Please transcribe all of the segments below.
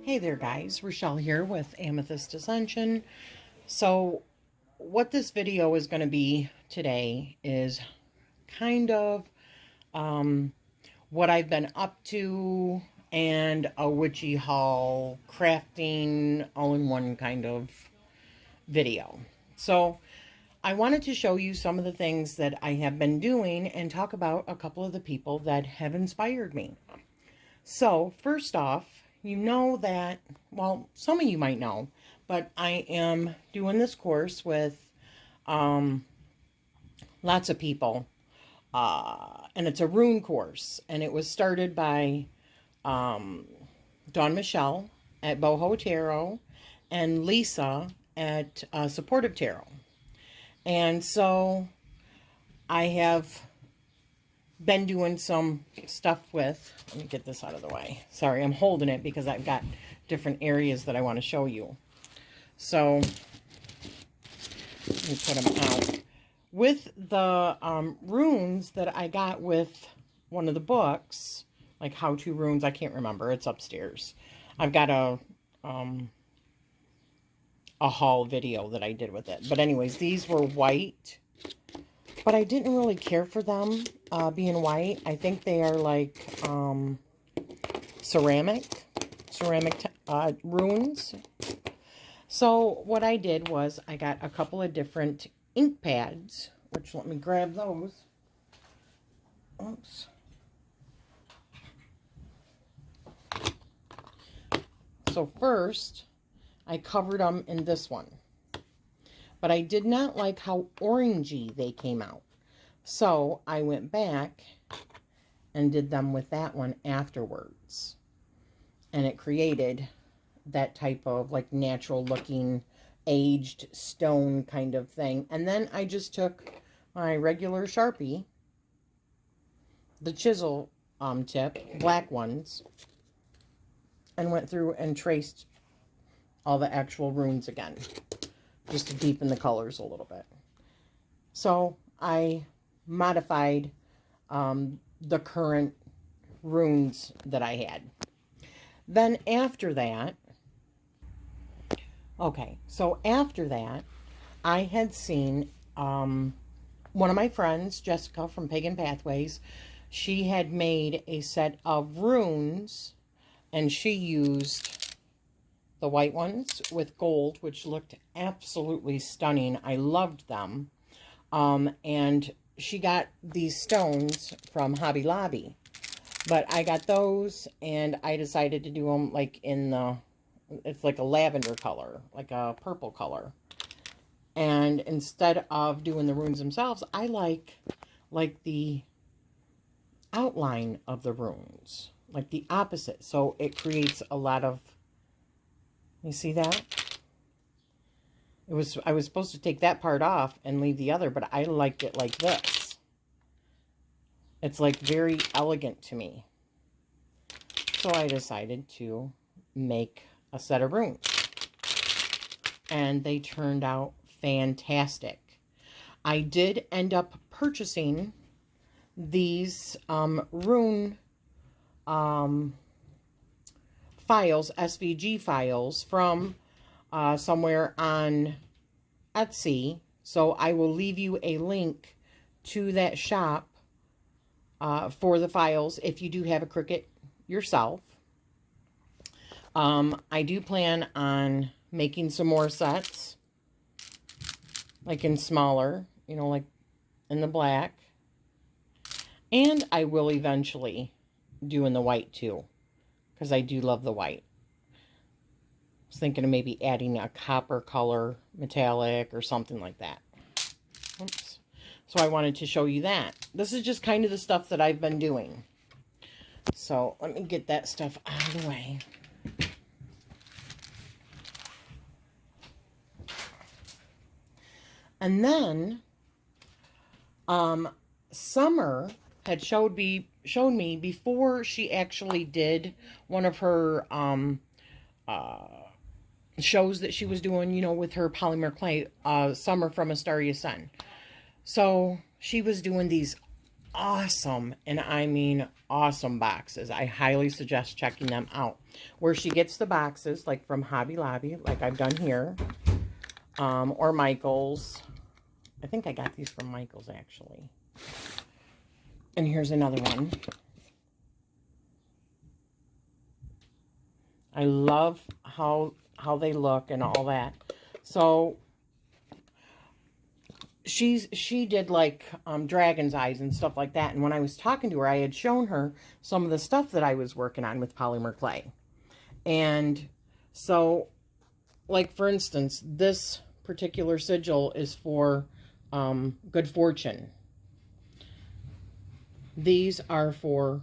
Hey there guys, Rachele here with Amethyst Ascension. So what this video is going to be today is kind of what I've been up to and a witchy haul crafting all-in-one kind of video. So I wanted to show you some of the things that I have been doing and talk about a couple of the people that have inspired me. So first off, you know that, well, some of you might know, but I am doing this course with lots of people, and it's a rune course, and it was started by Dawn Michelle at Boho Tarot and Lisa at Supportive Tarot. And so I have been doing some stuff with, let me get this out of the way. Sorry, I'm holding it because I've got different areas that I want to show you. So, let me put them out. With the runes that I got with one of the books, like how-to runes, I can't remember, it's upstairs. I've got a haul video that I did with it. But anyways, these were white, but I didn't really care for them being white. I think they are like ceramic runes. So what I did was I got a couple of different ink pads, which let me grab those. Oops. So first, I covered them in this one. But I did not like how orangey they came out. So I went back and did them with that one afterwards. And it created that type of like natural looking aged stone kind of thing. And then I just took my regular Sharpie, the chisel tip, black ones, and went through and traced all the actual runes again, just to deepen the colors a little bit. So I modified the current runes that I had. Then after that, I had seen one of my friends, Jessica from Pagan Pathways. She had made a set of runes, and she used the white ones with gold, which looked absolutely stunning. I loved them. And she got these stones from Hobby Lobby. But I got those, and I decided to do them like in the, it's like a lavender color, like a purple color. And instead of doing the runes themselves, I like the outline of the runes, like the opposite. So it creates a lot of, you see that? I was supposed to take that part off and leave the other, but I liked it like this. It's like very elegant to me. So I decided to make a set of runes. And they turned out fantastic. I did end up purchasing these rune files, SVG files, from somewhere on Etsy. So I will leave you a link to that shop for the files if you do have a Cricut yourself. I do plan on making some more sets, like in smaller, you know, like in the black. And I will eventually do in the white too, because I do love the white. I was thinking of maybe adding a copper color metallic or something like that. Oops. So I wanted to show you that. This is just kind of the stuff that I've been doing. So let me get that stuff out of the way. And then Summer had showed me before she actually did one of her shows that she was doing, you know, with her polymer clay, Summer from A Starry Sun. So she was doing these awesome, and I mean awesome boxes. I highly suggest checking them out. Where she gets the boxes, like from Hobby Lobby, like I've done here, or Michael's. I think I got these from Michael's, actually. And here's another one. I love how they look and all that. So she did like dragon's eyes and stuff like that. And when I was talking to her, I had shown her some of the stuff that I was working on with polymer clay. And so, like for instance, this particular sigil is for good fortune. These are for,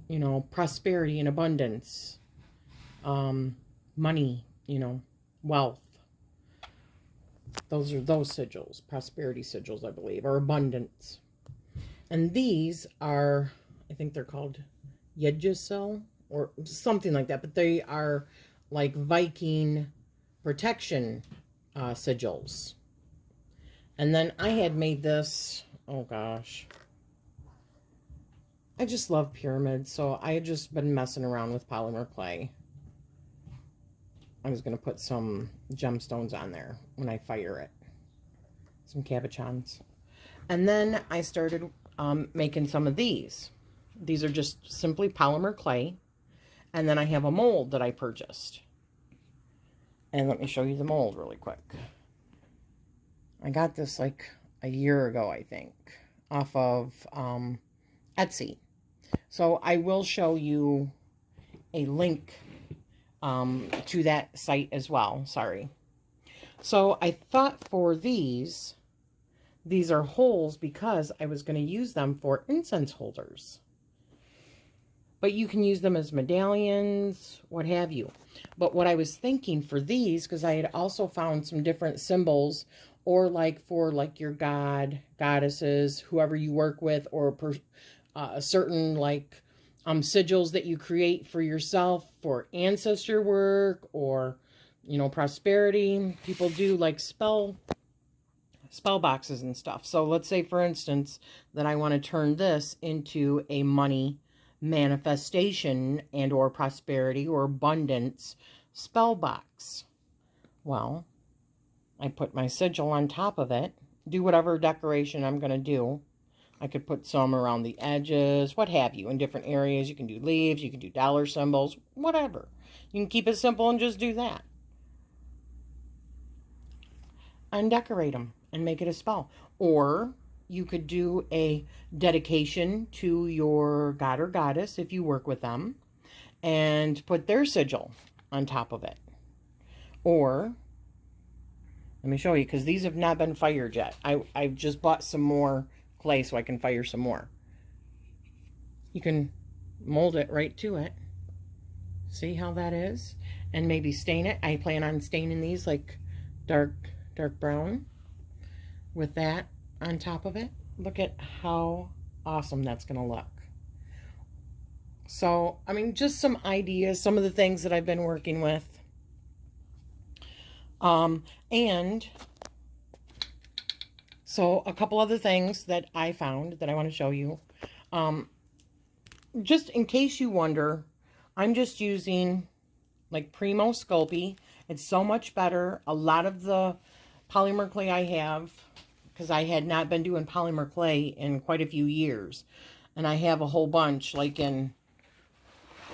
you know, prosperity and abundance, money, you know, wealth. Those are those sigils, prosperity sigils, I believe, or abundance. And these are, I think they're called Yggdrasil or something like that, but they are like Viking protection sigils. And then I had made this, oh gosh, I just love pyramids, so I had just been messing around with polymer clay. I was going to put some gemstones on there when I fire it. Some cabochons. And then I started making some of these. These are just simply polymer clay. And then I have a mold that I purchased. And let me show you the mold really quick. I got this like a year ago, I think, off of Etsy. So I will show you a link to that site as well. Sorry. So I thought for these are holes because I was going to use them for incense holders. But you can use them as medallions, what have you. But what I was thinking for these, because I had also found some different symbols, or like for like your god, goddesses, whoever you work with, or certain like sigils that you create for yourself for ancestor work, or, you know, prosperity. People do like spell boxes and stuff. So let's say, for instance, that I want to turn this into a money manifestation and or prosperity or abundance spell box. Well, I put my sigil on top of it, do whatever decoration I'm going to do. I could put some around the edges, what have you, in different areas. You can do leaves, you can do dollar symbols, whatever. You can keep it simple and just do that. And decorate them and make it a spell. Or you could do a dedication to your god or goddess if you work with them and put their sigil on top of it. Or, let me show you, because these have not been fired yet. I've just bought some more clay so I can fire some more. You can mold it right to it. See how that is? And maybe stain it. I plan on staining these like dark brown with that on top of it. Look at how awesome that's going to look. So, I mean, just some ideas, some of the things that I've been working with. And so a couple other things that I found that I want to show you. Just in case you wonder, I'm just using like Primo Sculpey. It's so much better. A lot of the polymer clay I have, because I had not been doing polymer clay in quite a few years. And I have a whole bunch like in,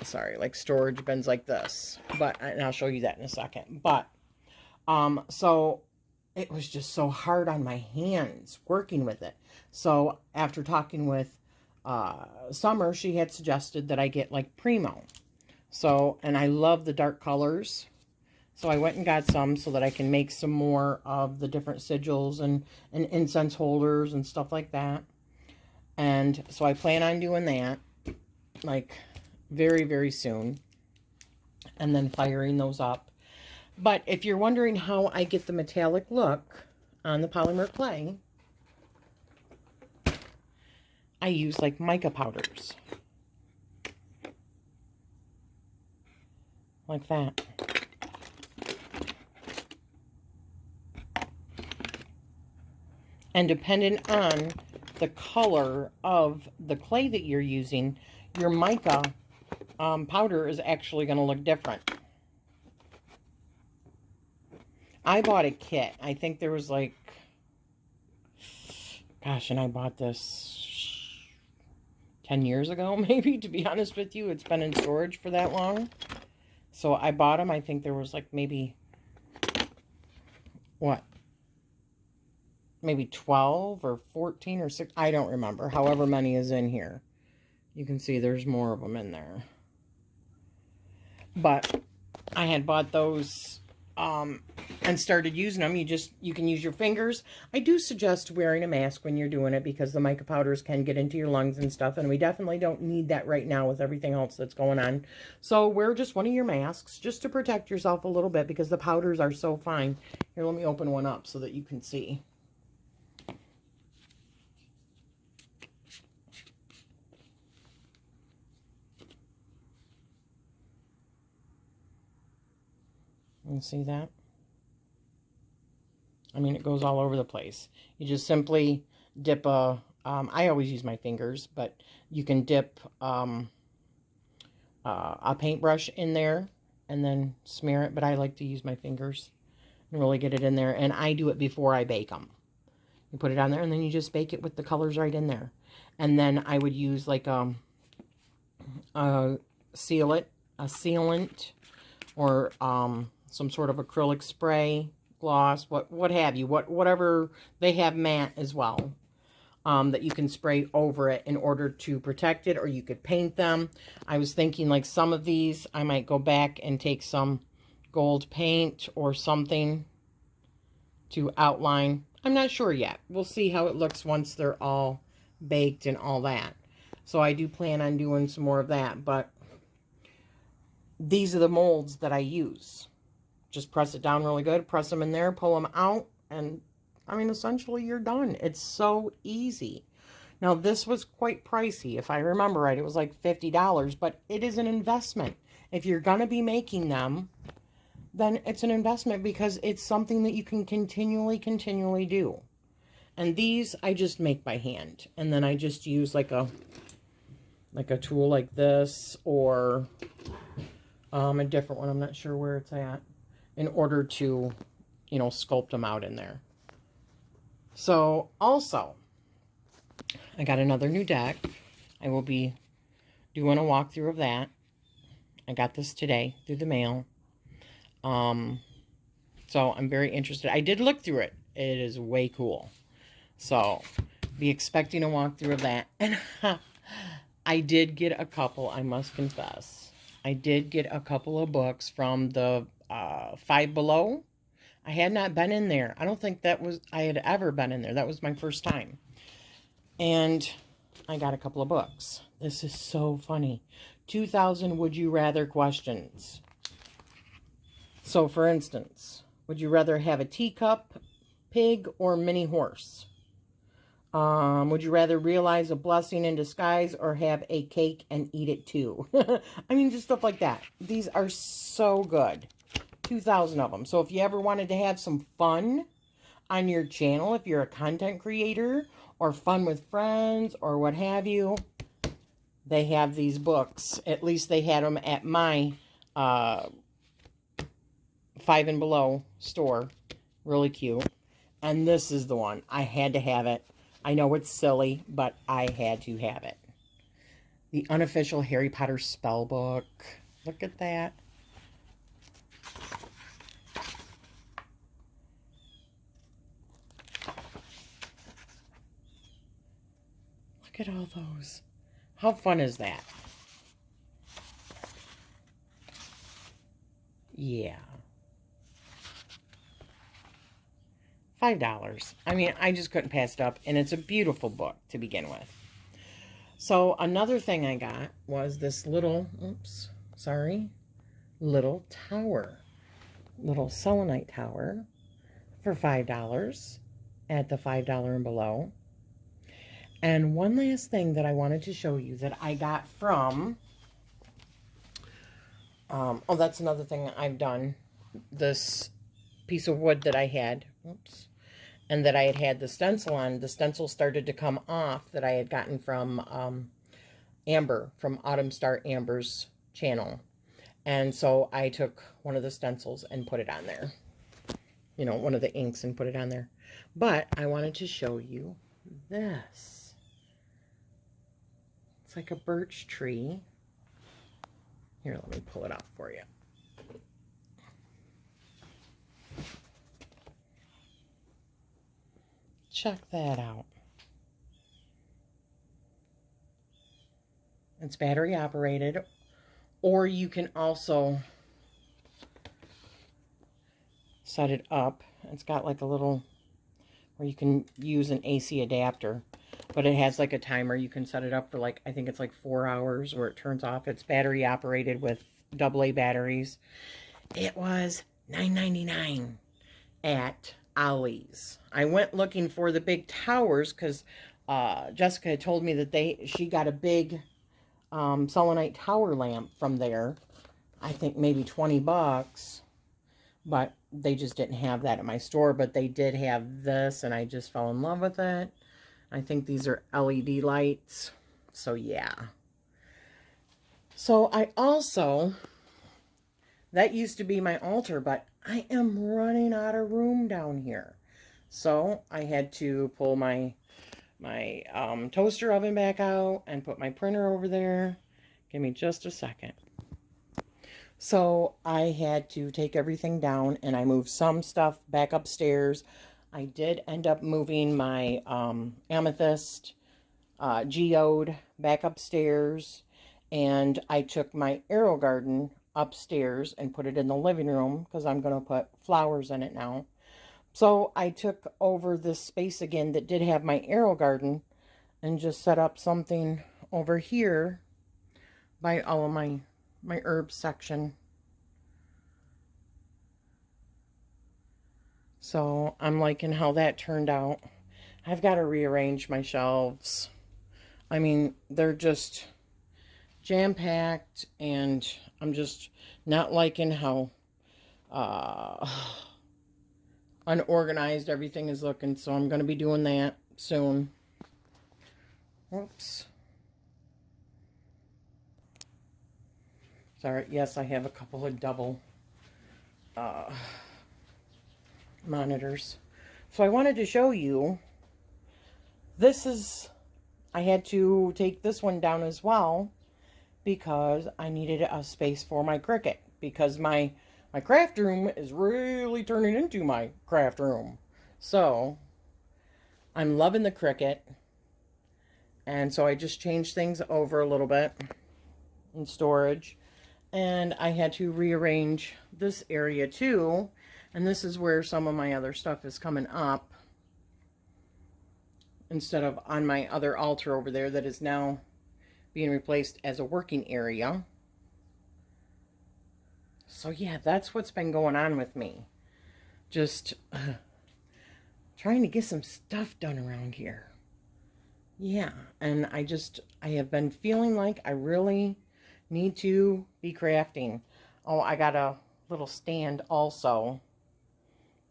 sorry, like storage bins like this. But, and I'll show you that in a second. But, so it was just so hard on my hands working with it. So after talking with Summer, she had suggested that I get like Primo. So, and I love the dark colors. So I went and got some so that I can make some more of the different sigils and incense holders and stuff like that. And so I plan on doing that like very, very soon. And then firing those up. But if you're wondering how I get the metallic look on the polymer clay, I use like mica powders. Like that. And depending on the color of the clay that you're using, your mica powder is actually going to look different. I bought a kit. I think there was like, gosh, and I bought this 10 years ago, maybe, to be honest with you. It's been in storage for that long. So I bought them. I think there was like maybe, what? Maybe 12 or 14 or 6. I don't remember. However many is in here. You can see there's more of them in there. But I had bought those and started using them. You can use your fingers. I do suggest wearing a mask when you're doing it because the mica powders can get into your lungs and stuff, and we definitely don't need that right now with everything else that's going on. So wear just one of your masks just to protect yourself a little bit because the powders are so fine. Here, let me open one up so that you can see. You see that? I mean, it goes all over the place. You just simply dip I always use my fingers, but you can dip a paintbrush in there and then smear it. But I like to use my fingers and really get it in there. And I do it before I bake them. You put it on there and then you just bake it with the colors right in there. And then I would use like a sealant, or some sort of acrylic spray, gloss, what have you, whatever. They have matte as well, that you can spray over it in order to protect it, or you could paint them. I was thinking like some of these I might go back and take some gold paint or something to outline. I'm not sure yet. We'll see how it looks once they're all baked and all that. So I do plan on doing some more of that, but these are the molds that I use. Just press it down really good, press them in there, pull them out, and I mean, essentially you're done. It's so easy. Now, this was quite pricey. If I remember right, it was like $50, but it is an investment. If you're going to be making them, then it's an investment because it's something that you can continually do. And these I just make by hand. And then I just use like a tool like this, or a different one. I'm not sure where it's at, in order to, sculpt them out in there. So also, I got another new deck. I will be doing a walkthrough of that. I got this today through the mail. So I'm very interested. I did look through it. It is way cool. So be expecting a walkthrough of that. And I did get a couple, I must confess. I did get a couple of books from the Five Below. I had not been in there. I don't think I had ever been in there. That was my first time. And I got a couple of books. This is so funny. 2,000 would you rather questions. So for instance, would you rather have a teacup, pig, or mini horse? Would you rather realize a blessing in disguise or have a cake and eat it too? I mean, just stuff like that. These are so good. 2,000 of them. So if you ever wanted to have some fun on your channel, if you're a content creator, or fun with friends, or what have you, they have these books. At least they had them at my Five and Below store. Really cute. And this is the one. I had to have it. I know it's silly, but I had to have it. The unofficial Harry Potter spell book. Look at that. Look at all those. How fun is that? Yeah. $5. I mean, I just couldn't pass it up. And it's a beautiful book to begin with. So another thing I got was this little, little tower. Little selenite tower for $5 at the $5 and below. And one last thing that I wanted to show you that I got from, that's another thing I've done. This piece of wood that I had, and that I had had the stencil on, the stencil started to come off that I had gotten from Amber, from Autumn Star Amber's channel. And so I took one of the stencils and put it on there. You know, one of the inks and put it on there. But I wanted to show you this. It's like a birch tree. Here, let me pull it up for you. Check that out. It's battery operated, or you can also set it up. It's got like a little, where you can use an AC adapter, but it has like a timer. You can set it up for like, I think it's like 4 hours where it turns off. It's battery operated with AA batteries. It was $9.99 at Ollie's. I went looking for the big towers because Jessica had told me that she got a big selenite tower lamp from there. I think maybe 20 bucks, but they just didn't have that at my store. But they did have this, and I just fell in love with it. I think these are LED lights. So yeah. So I also, that used to be my altar, but I am running out of room down here. So I had to pull my toaster oven back out and put my printer over there. Give me just a second. So I had to take everything down, and I moved some stuff back upstairs. I did end up moving my Amethyst geode back upstairs, and I took my Arrow Garden upstairs and put it in the living room because I'm going to put flowers in it now. So I took over this space again that did have my Arrow Garden and just set up something over here by all of my herbs section. So I'm liking how that turned out. I've got to rearrange my shelves. I mean, they're just jam-packed, and I'm just not liking how unorganized everything is looking. So I'm going to be doing that soon. Oops. Sorry, yes, I have a couple of double monitors. So I wanted to show you, this is, I had to take this one down as well because I needed a space for my Cricut, because my craft room is really turning into my craft room. So I'm loving the Cricut, and so I just changed things over a little bit in storage, and I had to rearrange this area too. And this is where some of my other stuff is coming up, instead of on my other altar over there that is now being replaced as a working area. So yeah, that's what's been going on with me. Just trying to get some stuff done around here. Yeah, and I have been feeling like I really need to be crafting. Oh, I got a little stand also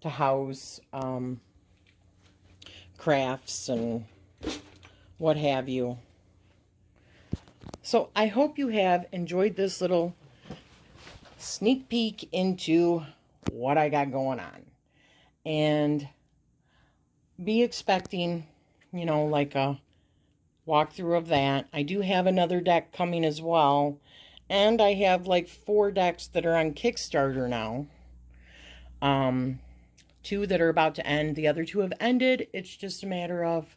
to house crafts and what have you. So I hope you have enjoyed this little sneak peek into what I got going on, and be expecting, you know, like a walkthrough of that. I do have another deck coming as well, and I have like 4 decks that are on Kickstarter now. 2 that are about to end. The other 2 have ended. It's just a matter of,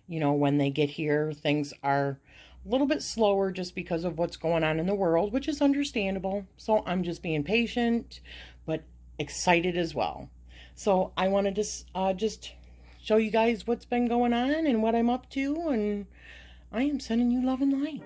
you know, when they get here. Things are a little bit slower just because of what's going on in the world, which is understandable. So I'm just being patient, but excited as well. So I wanted to just show you guys what's been going on and what I'm up to, and I am sending you love and light.